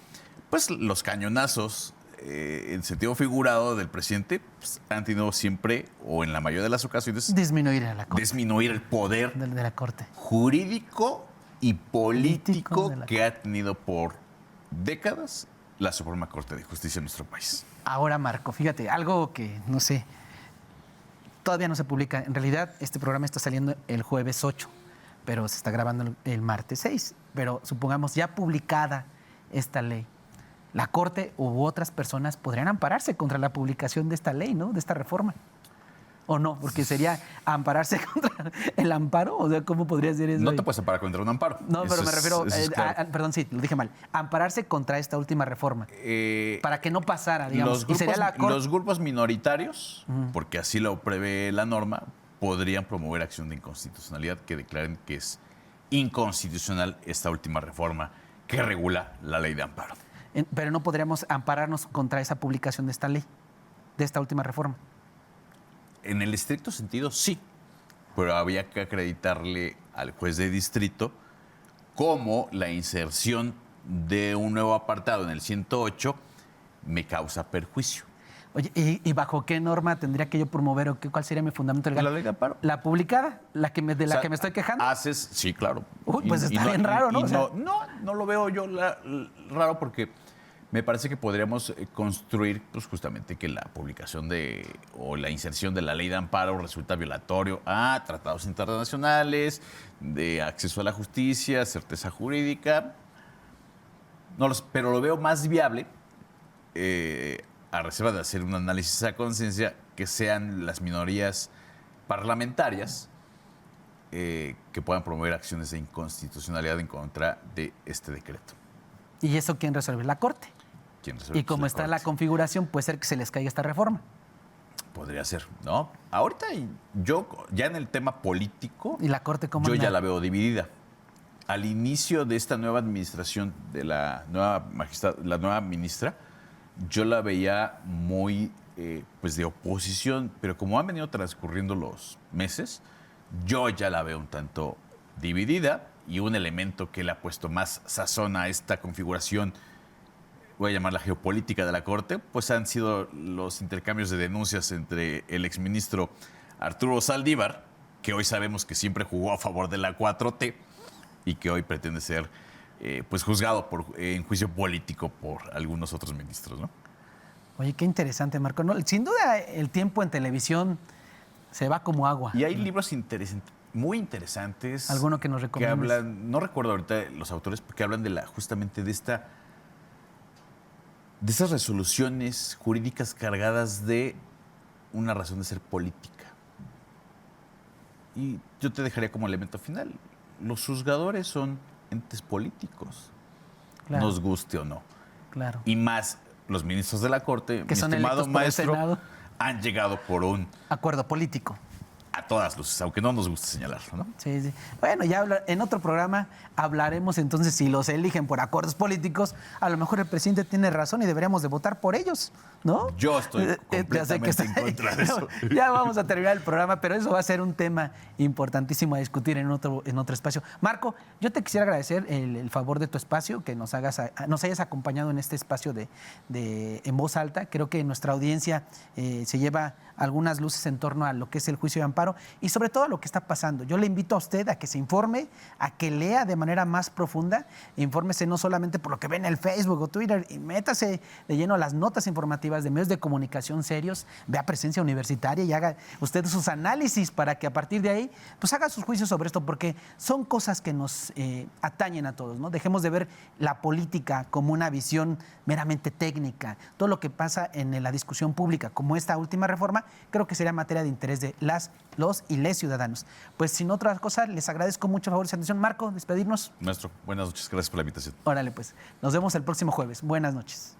pues, los cañonazos en sentido figurado del presidente pues, han tenido siempre, o en la mayoría de las ocasiones, Disminuir a la Corte. disminuir el poder De la Corte. jurídico y político de la que ha tenido por décadas la Suprema Corte de Justicia en nuestro país. Ahora, Marco, fíjate, algo que, no sé, todavía no se publica. En realidad, este programa está saliendo el jueves 8, pero se está grabando el martes 6. Pero supongamos ya publicada esta ley, la Corte u otras personas podrían ampararse contra la publicación de esta ley, ¿no? De esta reforma. ¿O no? Porque sería ampararse contra el amparo. O sea, ¿cómo podría ser eso? No te puedes amparar contra un amparo. No, pero Eso me es- refiero, eso es claro. perdón, sí, lo dije mal. Ampararse contra esta última reforma. Para que no pasara, digamos. Los Y sería la Corte. los grupos minoritarios, porque así lo prevé la norma, podrían promover acción de inconstitucionalidad que declaren que es inconstitucional esta última reforma que regula la ley de amparo. Pero no podríamos ampararnos contra esa publicación de esta ley, de esta última reforma. En el estricto sentido, sí, pero había que acreditarle al juez de distrito cómo la inserción de un nuevo apartado en el 108 me causa perjuicio. Oye, ¿y bajo qué norma tendría que yo promover o cuál sería mi fundamento legal? La ley de amparo. ¿La publicada? ¿De la O sea, que me estoy quejando? Sí, claro. Uy, pues está bien raro, ¿no? O sea- No lo veo yo raro porque me parece que podríamos construir pues, justamente que la publicación o la inserción de la ley de amparo resulta violatorio a tratados internacionales, de acceso a la justicia, certeza jurídica. Pero lo veo más viable, a reserva de hacer un análisis a conciencia, que sean las minorías parlamentarias que puedan promover acciones de inconstitucionalidad en contra de este decreto. ¿Y eso quién resuelve? La Corte. ¿Quién resuelve? Y como Pues está la Corte. configuración, puede ser que se les caiga esta reforma. Podría ser, ¿no? Ahorita yo, ya en el tema político, ¿Y la Corte cómo yo anda? ya la veo dividida. Al inicio de esta nueva administración de la nueva ministra, yo la veía muy pues de oposición, pero como han venido transcurriendo los meses, yo ya la veo un tanto dividida y un elemento que le ha puesto más sazón a esta configuración, voy a llamarla geopolítica de la Corte, pues han sido los intercambios de denuncias entre el exministro Arturo Saldívar, que hoy sabemos que siempre jugó a favor de la 4T y que hoy pretende ser pues juzgado en juicio político por algunos otros ministros, ¿no? Oye, qué interesante, Marco. No, sin duda, el tiempo en televisión se va como agua. Y hay libros muy interesantes. ¿Alguno que nos que recomiendes? hablan, no recuerdo ahorita los autores, porque hablan de justamente de esas resoluciones jurídicas cargadas de una razón de ser política. Y yo te dejaría como elemento final. Los juzgadores son entes políticos, Claro. nos guste o no. Claro. Y más los ministros de la Corte, que mi son estimado electos por el maestro, Senado. han llegado por un Acuerdo político. a todas luces, aunque no nos guste señalarlo, ¿no? Sí, sí. Bueno, en otro programa hablaremos entonces si los eligen por acuerdos políticos, a lo mejor el presidente tiene razón y deberíamos de votar por ellos, ¿no? Yo estoy Ya sé que completamente en contra de eso. Ya vamos a terminar el programa, pero eso va a ser un tema importantísimo a discutir en otro espacio. Marco, yo te quisiera agradecer el favor de tu espacio, que nos hayas acompañado en este espacio de En Voz Alta. Creo que nuestra audiencia se lleva algunas luces en torno a lo que es el juicio de amparo y sobre todo a lo que está pasando. Yo le invito a usted a que se informe, a que lea de manera más profunda, infórmese no solamente por lo que ve en el Facebook o Twitter, y métase de lleno a las notas informativas de medios de comunicación serios, vea Presencia Universitaria y haga usted sus análisis para que a partir de ahí pues haga sus juicios sobre esto, porque son cosas que nos atañen a todos, ¿no? Dejemos de ver la política como una visión meramente técnica. Todo lo que pasa en la discusión pública, como esta última reforma, creo que sería materia de interés de los y les ciudadanos. Pues sin otra cosa, les agradezco mucho a favor de su atención. Marco, despedirnos. Maestro, buenas noches, gracias por la invitación. Órale, pues, nos vemos el próximo jueves. Buenas noches.